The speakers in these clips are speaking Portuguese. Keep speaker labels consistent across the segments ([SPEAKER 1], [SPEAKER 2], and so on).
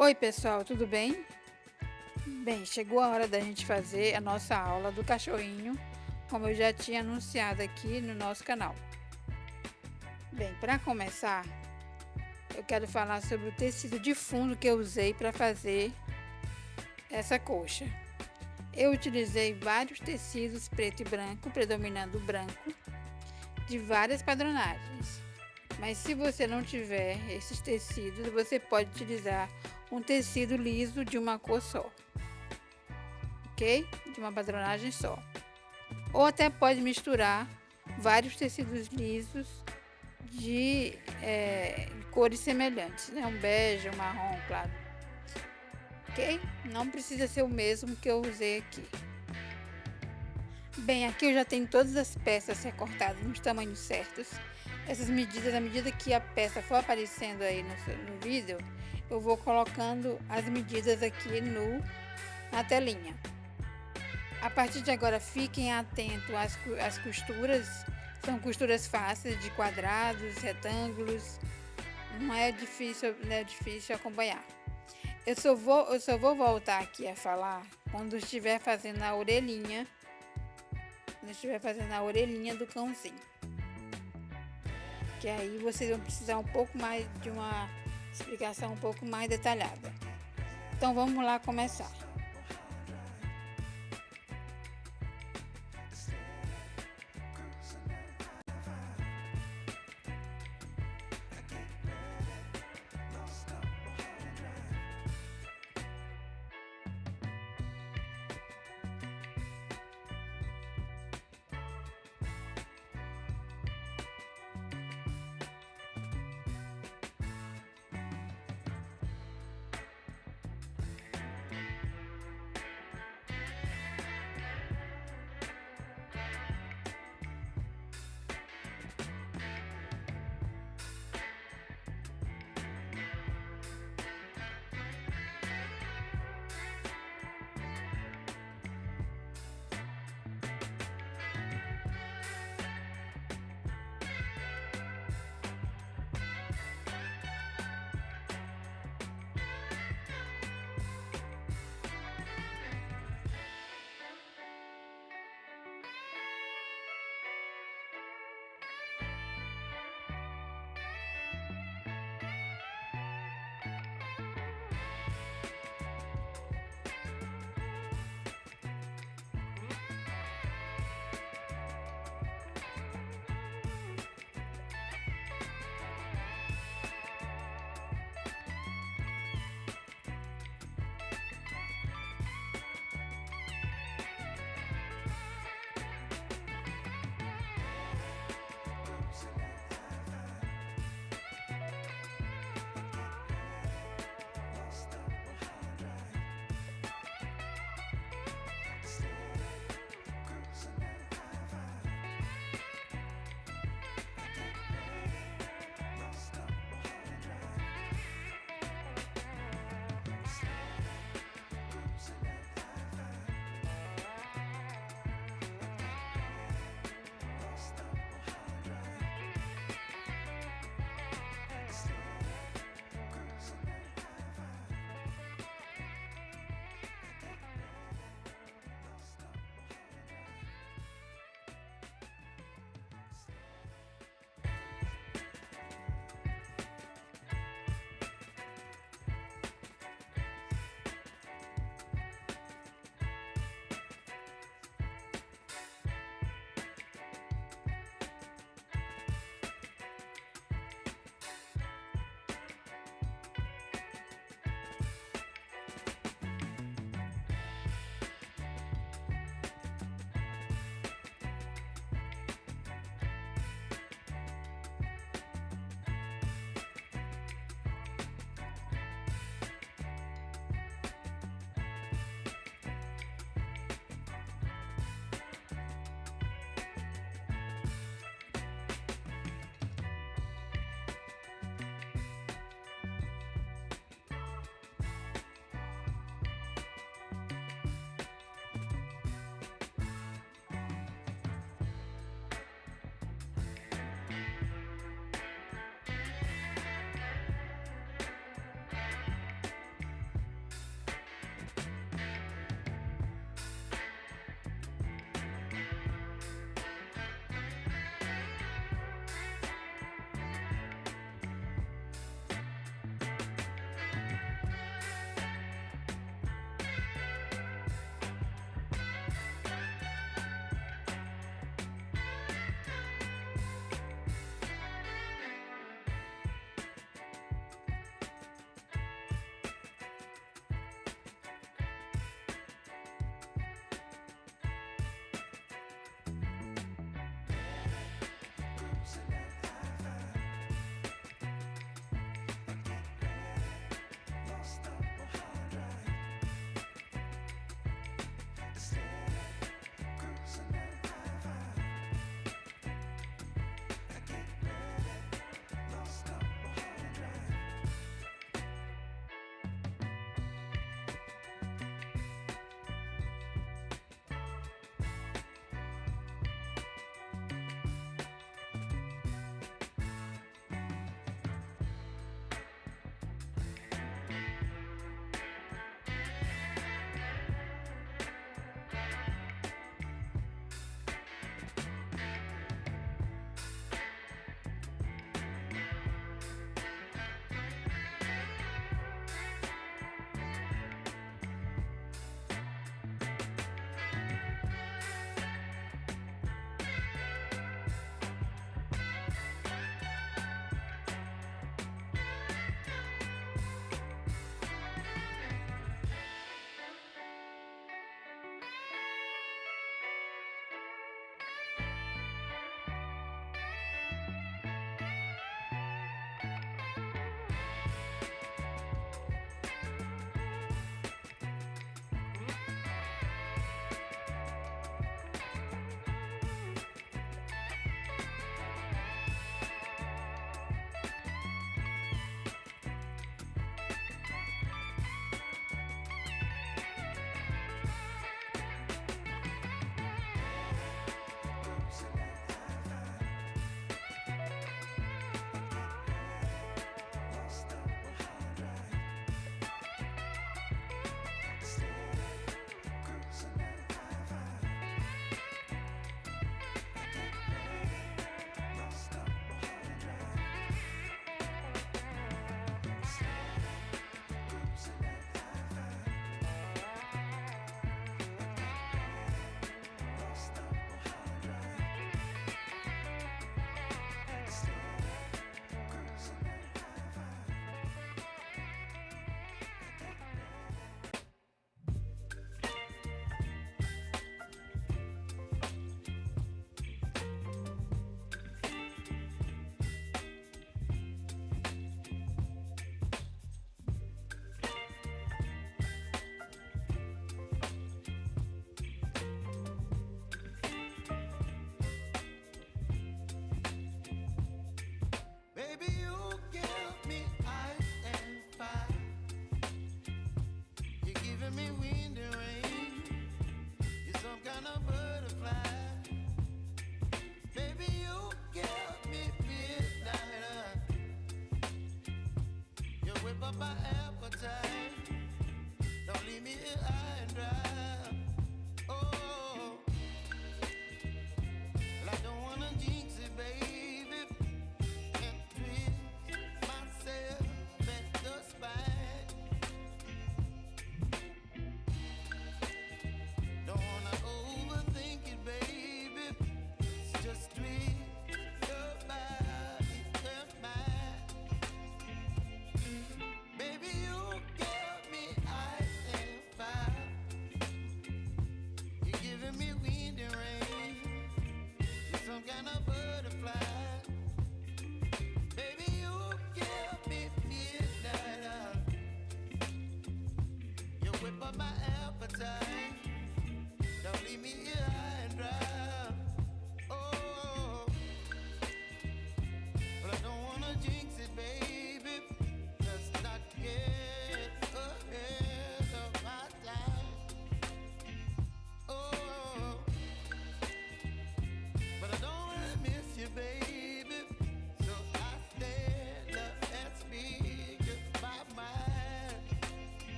[SPEAKER 1] Oi, pessoal, tudo bem? Bem, chegou a hora da gente fazer a nossa aula do cachorrinho, como eu já tinha anunciado aqui no nosso canal. Bem, para começar, eu quero falar sobre o tecido de fundo que eu usei para fazer essa coxa. Eu utilizei vários tecidos preto e branco, predominando o branco, de várias padronagens. Mas se você não tiver esses tecidos, você pode utilizar um tecido liso de uma cor só, ok? De uma padronagem só. Ou até pode misturar vários tecidos lisos de cores semelhantes, né? Um bege, um marrom, claro. Ok? Não precisa ser o mesmo que eu usei aqui. Bem, aqui eu já tenho todas as peças recortadas nos tamanhos certos. Essas medidas, à medida que a peça for aparecendo aí no vídeo, eu vou colocando as medidas aqui na telinha. A partir de agora, fiquem atentos às costuras. São costuras fáceis, de quadrados, retângulos. Não é difícil acompanhar. Eu só vou voltar aqui a falar quando estiver fazendo a orelhinha. Quando estiver fazendo a orelhinha do cãozinho. Que aí vocês vão precisar um pouco mais de uma explicação um pouco mais detalhada. Então vamos lá começar.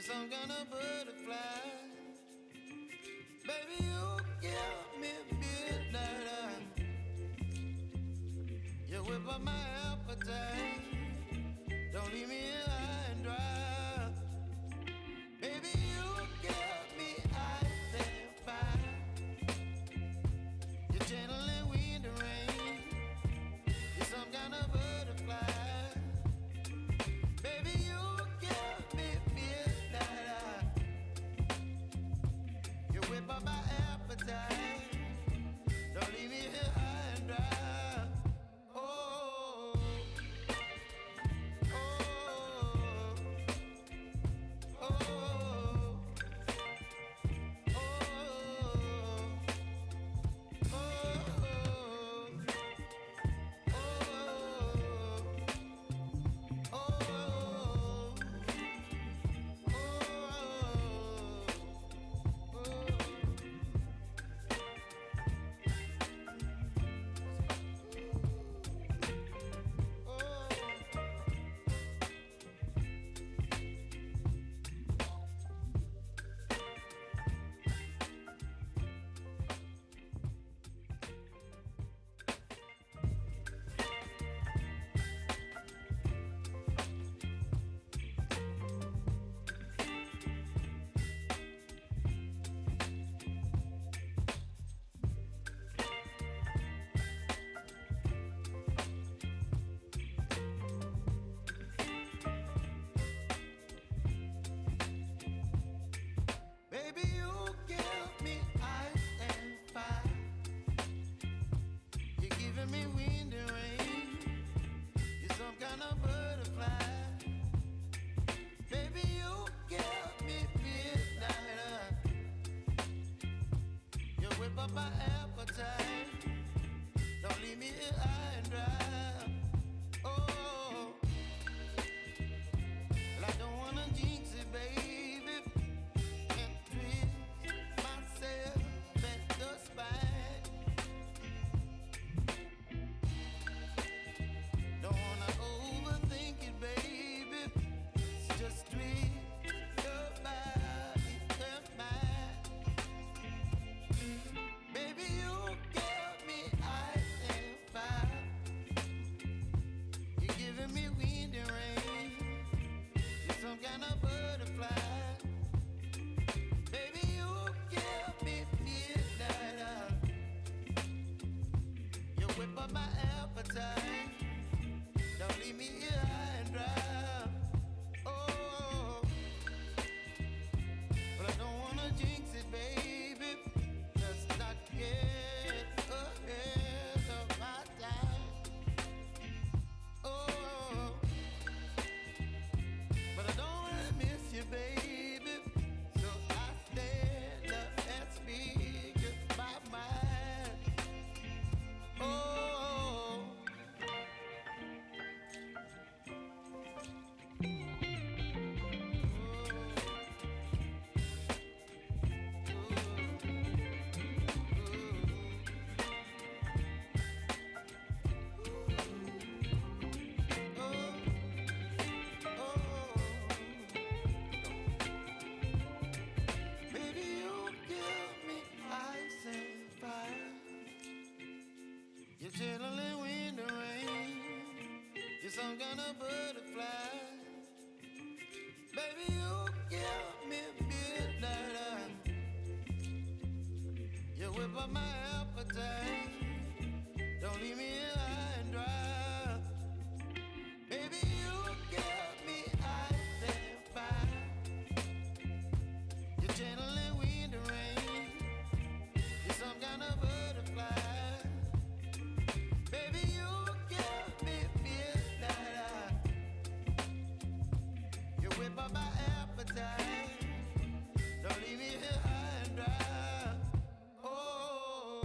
[SPEAKER 2] some kind of butterfly. Baby, you give me midnight. You whip up my appetite. Don't leave me here high and dry. Baby, you give me ice and fire. You're channeling wind and rain. You're some kind of butterfly. Baby, you give me midnight. You whip up my appetite. Don't leave me here high and dry. Oh, oh, oh, baby, you give me ice and fire. You're giving me wind and rain. You're some kind of butterfly. Baby, you give me midnight. You whip up my appetite. Don't leave me here high and dry. Oh, well, I don't wanna jinx it, baby. Can't twist myself at the spine. Don't wanna overthink it, baby. It's just twist your body and mine. Baby, you give me ice and fire. You're giving me wind and rain. You're some kind of butterfly. Baby, you give me midnight. You whip up my appetite. Don't leave me here high and dry. Oh, but I don't wanna jinx it, baby. Let's not get ahead of my time. Oh, but I don't wanna miss you, baby. So I stand up and speak my mind. Oh, baby, you give me ice and fire. You're channeling wind and rain. You're some kind of butterfly. Baby, you give me midnight. You whip up my appetite. Don't leave me here high and dry. Baby, you give me ice and fire. You're channeling wind and rain. You're some kind of butterfly. Baby, you give me midnight. You whip up my appetite. Don't leave me here high and dry. Oh.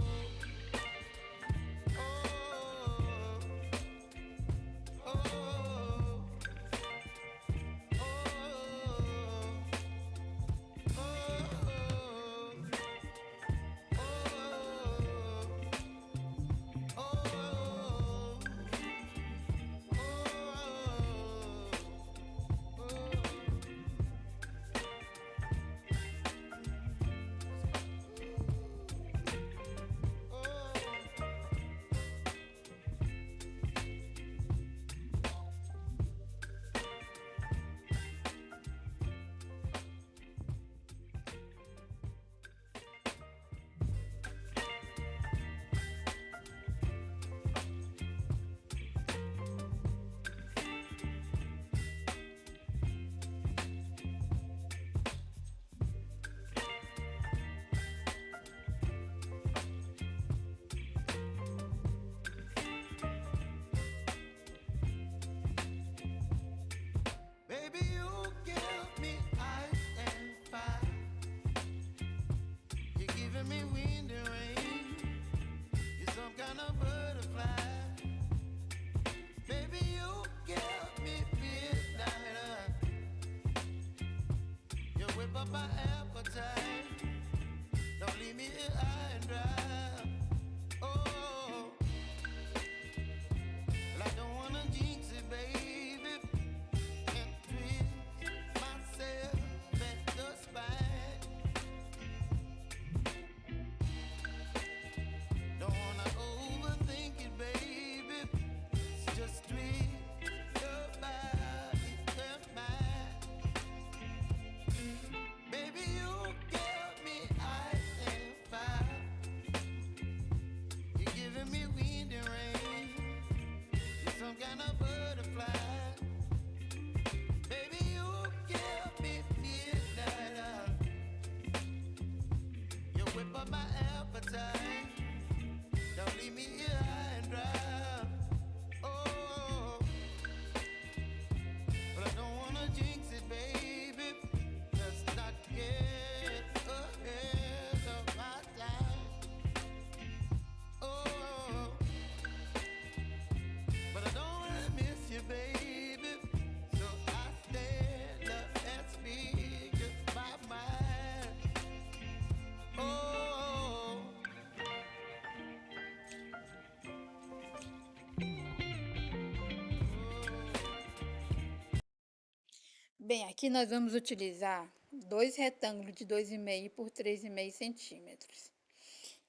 [SPEAKER 1] Bem, aqui nós vamos utilizar dois retângulos de 2,5 por 3,5 centímetros.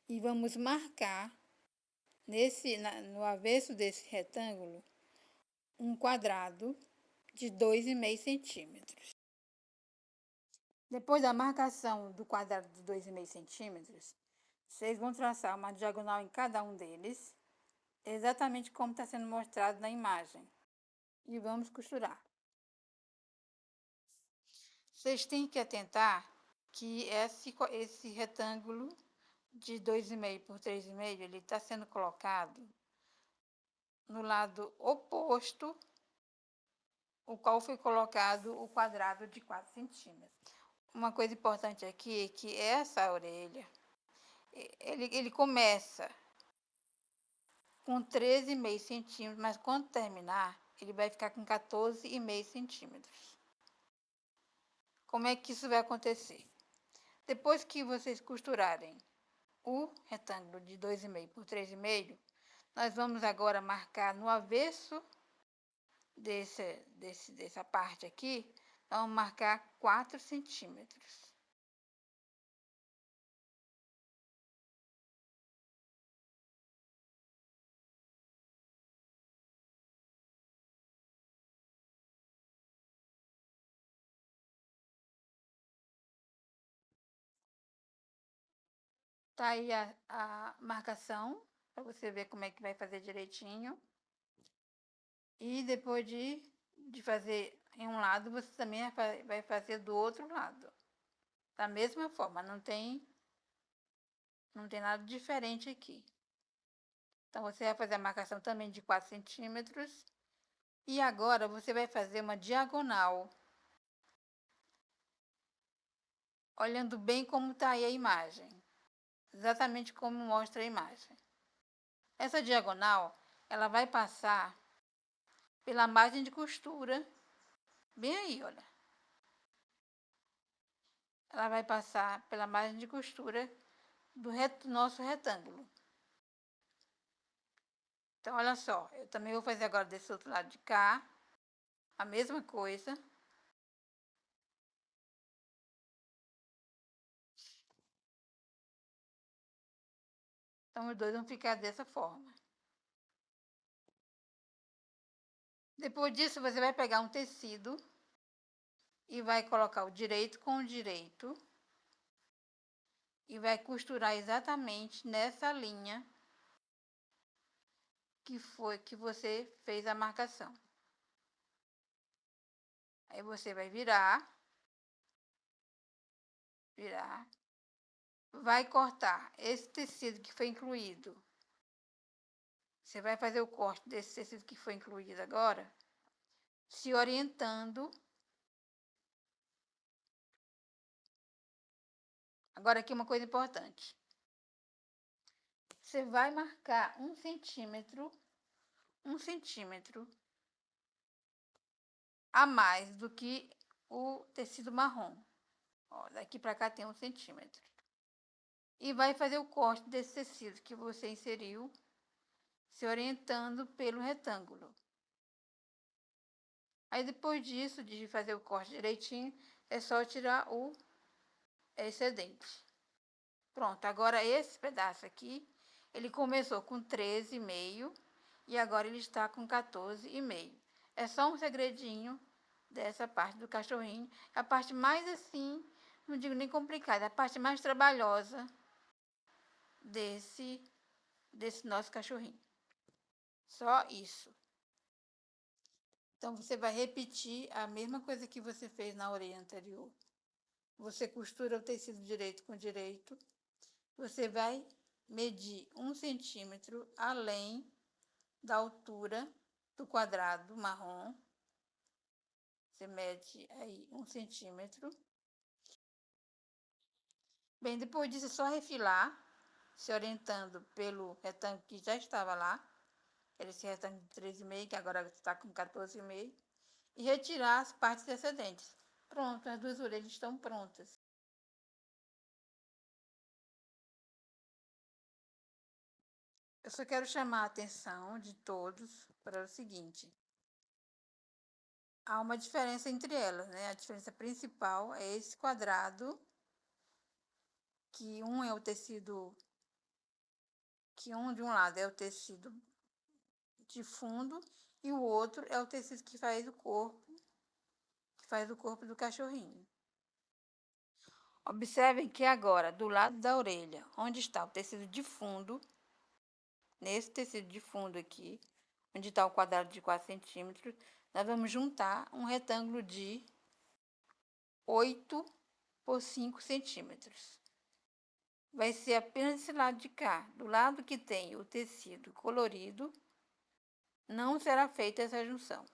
[SPEAKER 1] E vamos marcar no avesso desse retângulo um quadrado de 2,5 centímetros. Depois da marcação do quadrado de 2,5 centímetros, vocês vão traçar uma diagonal em cada um deles, exatamente como está sendo mostrado na imagem. E vamos costurar. Vocês têm que atentar que esse retângulo de 2,5 por 3,5, ele está sendo colocado no lado oposto, o qual foi colocado o quadrado de 4 centímetros. Uma coisa importante aqui é que essa orelha, ele começa com 13,5 centímetros, mas quando terminar, ele vai ficar com 14,5 centímetros. Como é que isso vai acontecer? Depois que vocês costurarem o retângulo de 2,5 por 3,5, nós vamos agora marcar no avesso dessa parte aqui, vamos marcar 4 centímetros. Tá aí a marcação, para você ver como é que vai fazer direitinho. E depois de fazer em um lado, você também vai fazer do outro lado. Da mesma forma, não tem nada diferente aqui. Então, você vai fazer a marcação também de 4 centímetros. E agora, você vai fazer uma diagonal, olhando bem como está aí a imagem. Exatamente como mostra a imagem. Essa diagonal, ela vai passar pela margem de costura, bem aí, olha. Ela vai passar pela margem de costura do nosso retângulo. Então, olha só, eu também vou fazer agora desse outro lado de cá, a mesma coisa. Então, os dois vão ficar dessa forma. Depois disso, você vai pegar um tecido e vai colocar o direito com o direito e vai costurar exatamente nessa linha que você fez a marcação. Aí você vai virar, vai cortar esse tecido que foi incluído. Você vai fazer o corte desse tecido que foi incluído agora, se orientando. Agora aqui uma coisa importante. Você vai marcar 1 centímetro a mais do que o tecido marrom. Ó, daqui para cá tem 1 centímetro. E vai fazer o corte desse tecido que você inseriu, se orientando pelo retângulo. Aí depois disso, de fazer o corte direitinho, é só tirar o excedente. Pronto, agora esse pedaço aqui, ele começou com 13,5 e agora ele está com 14,5. É só um segredinho dessa parte do cachorrinho. A parte mais assim, não digo nem complicada, a parte mais trabalhosa desse nosso cachorrinho. Só isso. Então, você vai repetir a mesma coisa que você fez na orelha anterior. Você costura o tecido direito com direito. Você vai medir 1 centímetro além da altura do quadrado marrom. Você mede aí 1 centímetro. Bem, depois disso é só refilar, se orientando pelo retângulo que já estava lá. Esse retângulo de 13,5, que agora está com 14,5. E retirar as partes excedentes. Pronto, as duas orelhas estão prontas. Eu só quero chamar a atenção de todos para o seguinte. há uma diferença entre elas, né? A diferença principal é esse quadrado, que um é o tecido, que um de um lado é o tecido de fundo e o outro é o tecido que faz o corpo do cachorrinho. Observem que agora, do lado da orelha, onde está o tecido de fundo, nesse tecido de fundo aqui, onde está o quadrado de 4 centímetros, nós vamos juntar um retângulo de 8 por 5 centímetros. Vai ser apenas esse lado de cá. Do lado que tem o tecido colorido, não será feita essa junção.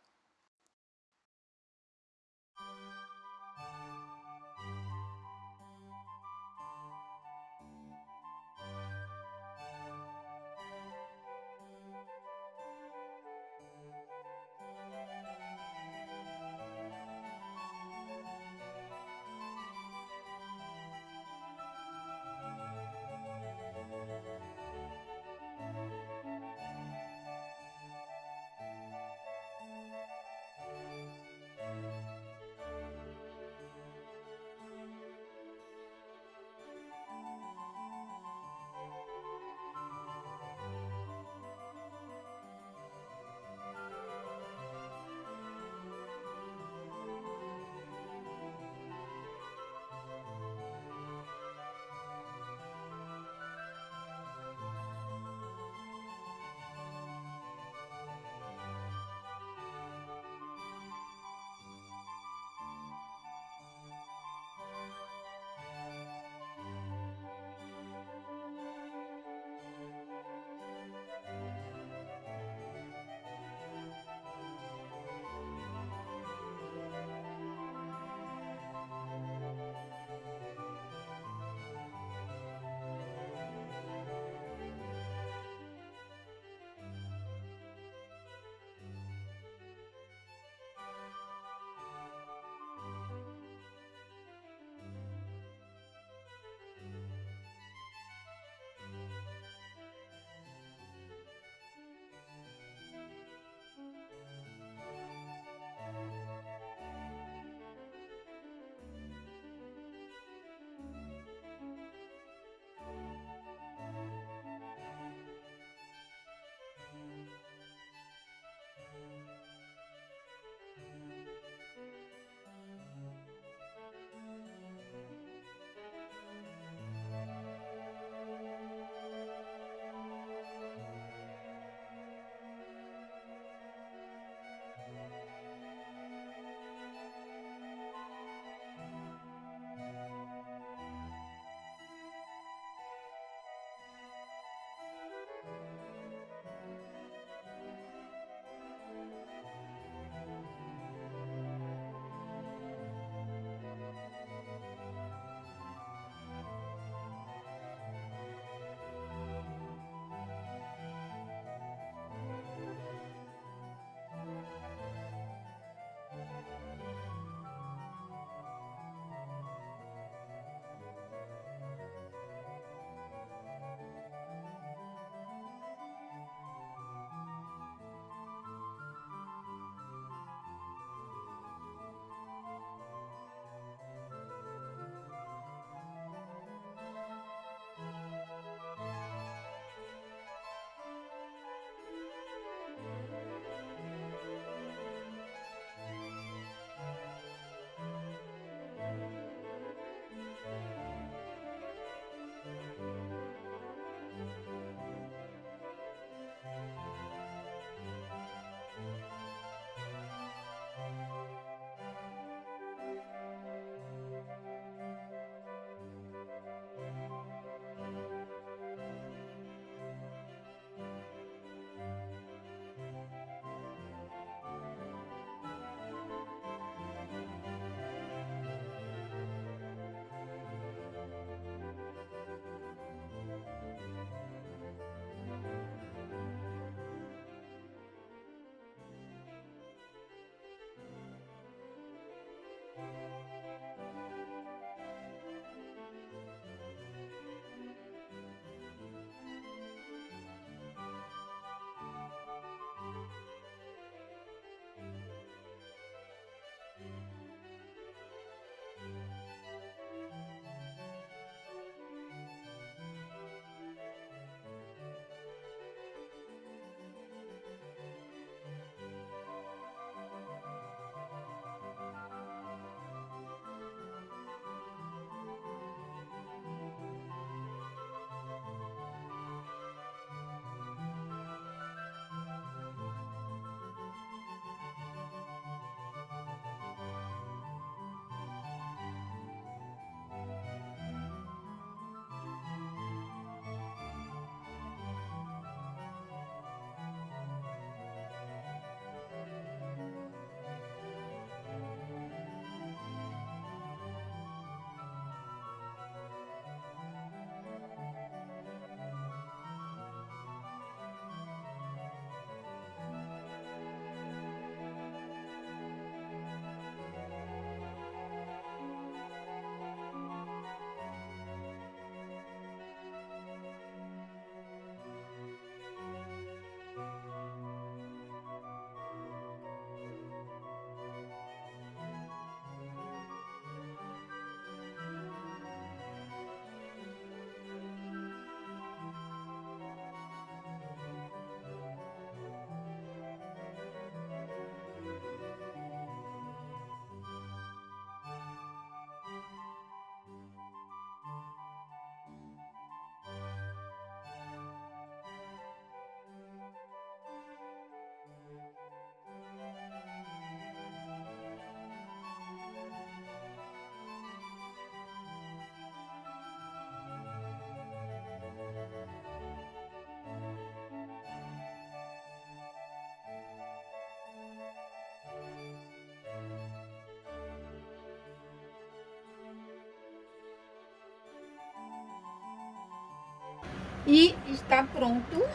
[SPEAKER 1] E está pronto.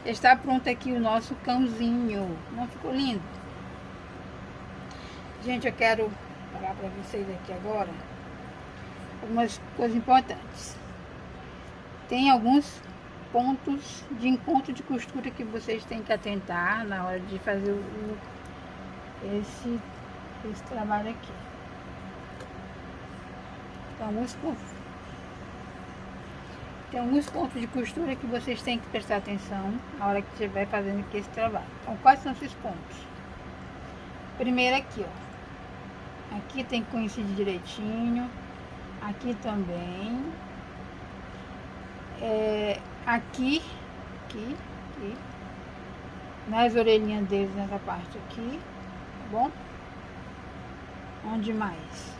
[SPEAKER 1] Está pronto aqui o nosso cãozinho. Não ficou lindo? Gente, eu quero falar para vocês aqui agora algumas coisas importantes. Tem alguns pontos de encontro de costura que vocês têm que atentar na hora de fazer esse trabalho aqui. Tem alguns pontos de costura que vocês têm que prestar atenção na hora que estiver fazendo aqui esse trabalho. Então, quais são esses pontos? Primeiro aqui, ó. Aqui tem que coincidir direitinho. Aqui também. Aqui. Nas orelhinhas deles, nessa parte aqui. Tá bom? Onde mais?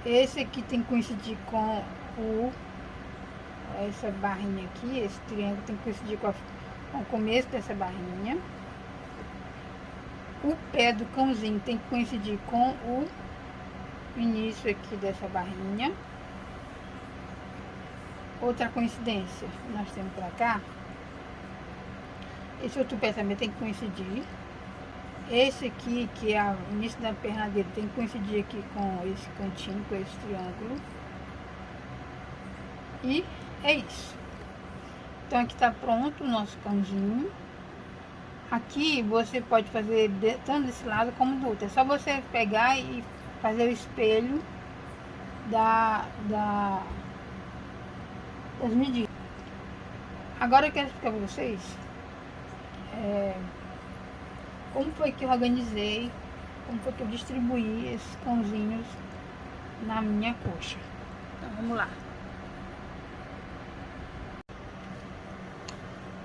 [SPEAKER 1] Esse aqui tem que coincidir com essa barrinha aqui, esse triângulo tem que coincidir com o começo dessa barrinha. O pé do cãozinho tem que coincidir com o início aqui dessa barrinha. Outra coincidência, nós temos pra cá. Esse outro pé também tem que coincidir. Esse aqui, que é o início da perna dele, tem que coincidir aqui com esse cantinho, com esse triângulo. E é isso. Então aqui tá pronto o nosso cãozinho. Aqui você pode fazer tanto desse lado como do outro. É só você pegar e fazer o espelho das medidas. Agora eu quero explicar para vocês como foi que eu organizei, como foi que eu distribuí esses cãozinhos na minha coxa. Então vamos lá.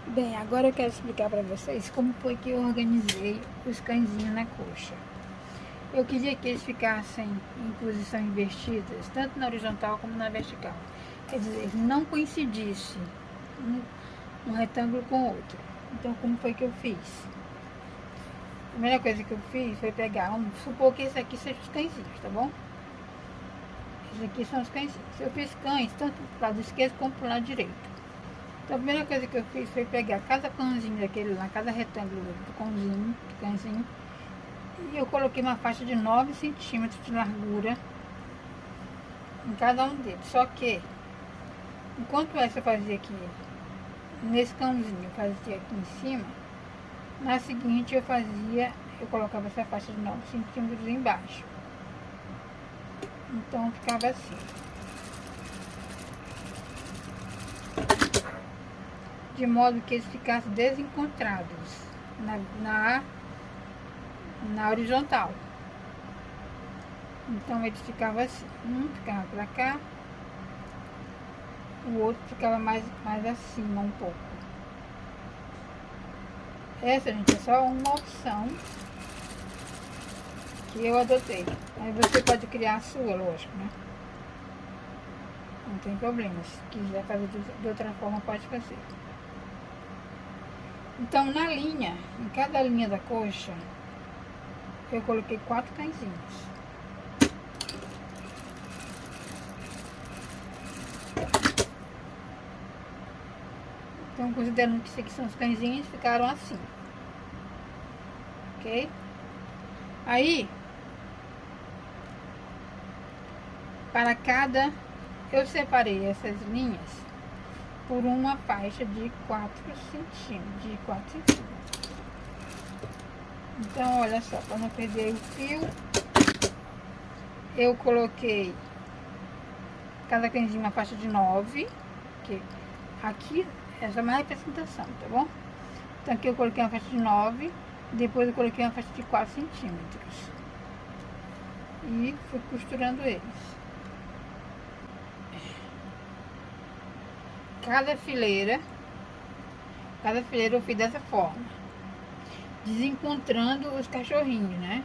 [SPEAKER 1] Bem, agora eu quero explicar para vocês como foi que eu organizei os cãezinhos na coxa. Eu queria que eles ficassem em posição invertidas, tanto na horizontal como na vertical. Quer dizer, eles não coincidissem um retângulo com o outro. Então, como foi que eu fiz? A primeira coisa que eu fiz foi pegar, vamos supor que esse aqui seja os cãezinhos, tá bom? Esses aqui são os cãezinhos. Eu fiz cães tanto pro lado esquerdo como pro lado direito. Então a primeira coisa que eu fiz foi pegar cada cãozinho daquele lá, cada retângulo do cãozinho, e eu coloquei uma faixa de 9 centímetros de largura em cada um deles. Só que, enquanto essa eu fazia aqui, nesse cãozinho eu fazia aqui em cima, na seguinte eu colocava essa faixa de 9 centímetros embaixo. Então ficava assim. De modo que eles ficassem desencontrados na horizontal. Então eles ficavam assim. Um ficava pra cá, o outro ficava mais acima um pouco. Essa, gente, é só uma opção que eu adotei. Aí você pode criar a sua, lógico, né? Não tem problema. Se quiser fazer de outra forma, pode fazer. Então, na linha, em cada linha da coxa, eu coloquei 4 cãezinhos. Então, considerando que isso aqui são os cãezinhos, ficaram assim. Ok? Aí, para cada, eu separei essas linhas por uma faixa de 4 centímetros. Então, olha só, para não perder o fio, eu coloquei cada cãezinho uma faixa de 9, que aqui essa é uma representação, tá bom? Então aqui eu coloquei uma faixa de 9, depois eu coloquei uma faixa de 4 centímetros. E fui costurando eles. Cada fileira eu fiz dessa forma, desencontrando os cachorrinhos, né?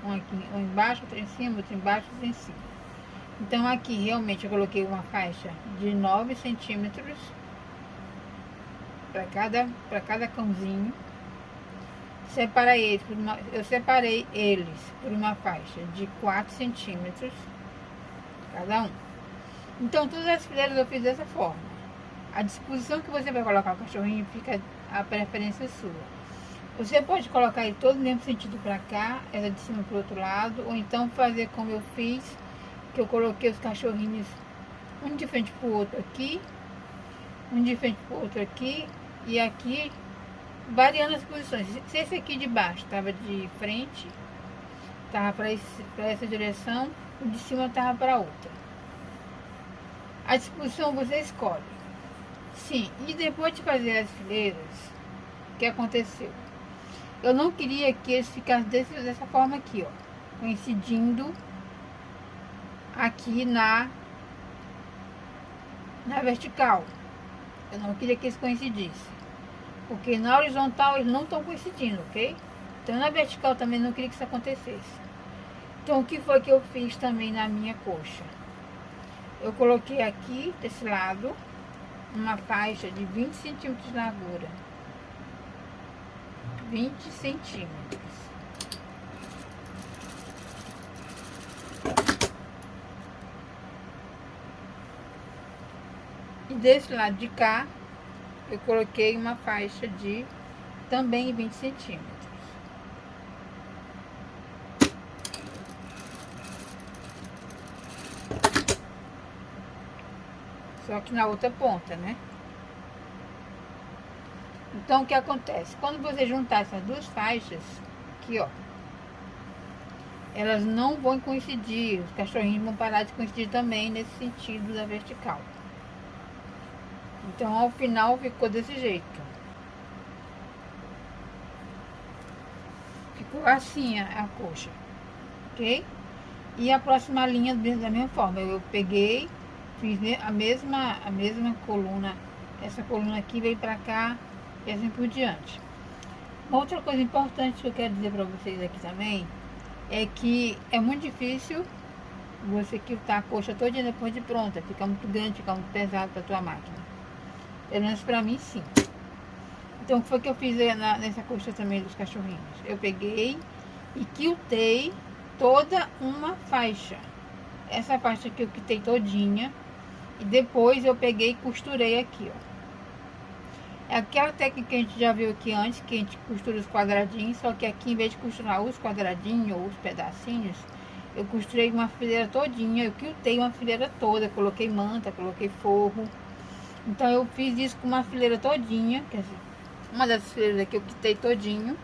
[SPEAKER 1] Um aqui, um embaixo, outro em cima, outro embaixo, outro em cima. Então aqui realmente eu coloquei uma faixa de 9 centímetros para cada cãozinho, eu separei eles por uma faixa de 4 centímetros cada um. Então, todas as fileiras eu fiz dessa forma. A disposição que você vai colocar o cachorrinho fica a preferência sua. Você pode colocar ele todo no mesmo sentido para cá, ela de cima para o outro lado, ou então fazer como eu fiz, que eu coloquei os cachorrinhos um de frente para o outro aqui, um de frente para o outro aqui, e aqui, variando as posições. Se esse aqui de baixo estava de frente, estava para essa direção, o de cima estava para outra. A disposição você escolhe. Sim, e depois de fazer as fileiras, o que aconteceu? Eu não queria que eles ficassem dessa forma aqui, ó, coincidindo aqui na vertical. Eu não queria que eles coincidissem, porque na horizontal eles não estão coincidindo, ok? Então na vertical também não queria que isso acontecesse. Então o que foi que eu fiz também na minha coxa? Eu coloquei aqui, desse lado, uma faixa de 20 centímetros de largura. 20 centímetros. E desse lado de cá, eu coloquei uma faixa de também 20 centímetros. Só que na outra ponta, né? Então, o que acontece? Quando você juntar essas duas faixas, aqui, ó, elas não vão coincidir, os cachorrinhos vão parar de coincidir também nesse sentido da vertical. Então, ao final, ficou desse jeito. Ficou assim a coxa, ok? E a próxima linha da mesma forma, eu peguei, fiz a mesma coluna, essa coluna aqui veio pra cá, e assim por diante. Uma outra coisa importante que eu quero dizer para vocês aqui também é que é muito difícil você quiltar a coxa toda depois de pronta. Fica muito grande, fica muito pesado para a tua máquina. Pelo menos para mim, sim. Então, o que foi que eu fiz nessa coxa também dos cachorrinhos? Eu peguei e quiltei toda uma faixa. Essa faixa aqui eu quiltei todinha. E depois eu peguei e costurei aqui, ó. É aquela técnica que a gente já viu aqui antes, que a gente costura os quadradinhos, só que aqui, em vez de costurar os quadradinhos ou os pedacinhos, eu costurei uma fileira todinha, eu quiltei uma fileira toda, coloquei manta, coloquei forro. Então eu fiz isso com uma fileira todinha, quer dizer, uma das fileiras aqui eu quiltei todinho,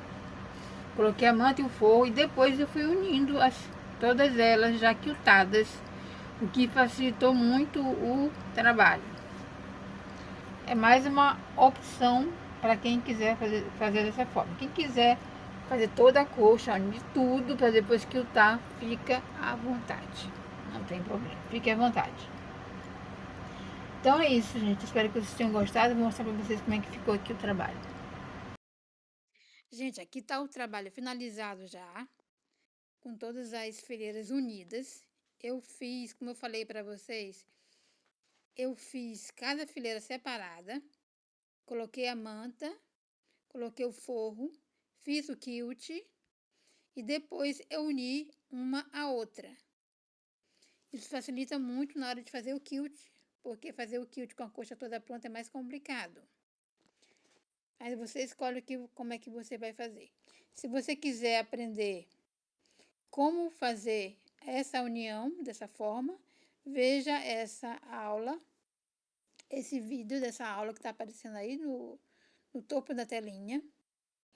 [SPEAKER 1] coloquei a manta e o forro, e depois eu fui unindo todas elas já quiltadas, o que facilitou muito o trabalho. É mais uma opção para quem quiser fazer dessa forma. Quem quiser fazer toda a coxa, unir tudo, para depois quiltar, fica à vontade. Não tem problema, fique à vontade. Então é isso, gente. Espero que vocês tenham gostado. Vou mostrar para vocês como é que ficou aqui o trabalho. Gente, aqui está o trabalho finalizado já, com todas as fileiras unidas. Eu fiz, como eu falei para vocês, eu fiz cada fileira separada, coloquei a manta, coloquei o forro, fiz o quilt e depois eu uni uma à outra. Isso facilita muito na hora de fazer o quilt, porque fazer o quilt com a coxa toda pronta é mais complicado. Aí você escolhe como é que você vai fazer. Se você quiser aprender como fazer essa união dessa forma, veja essa aula, esse vídeo dessa aula que está aparecendo aí no topo da telinha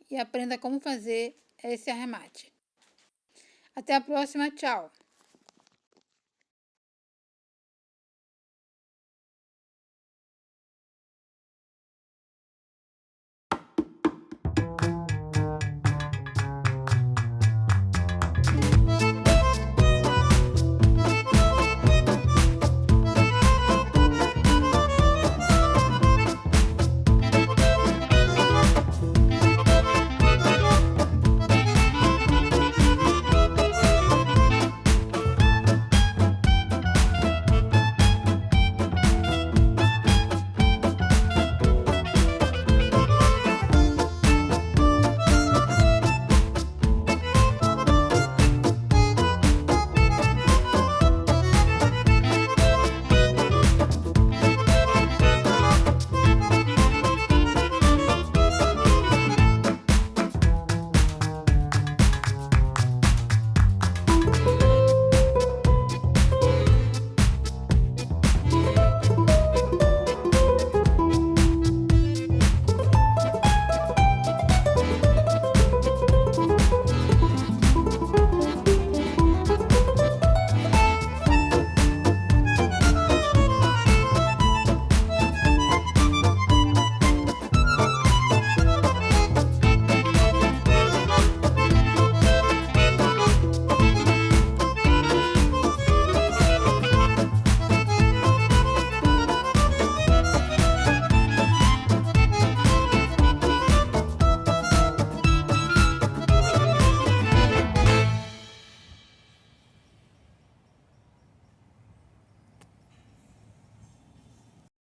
[SPEAKER 1] e aprenda como fazer esse arremate. Até a próxima, tchau!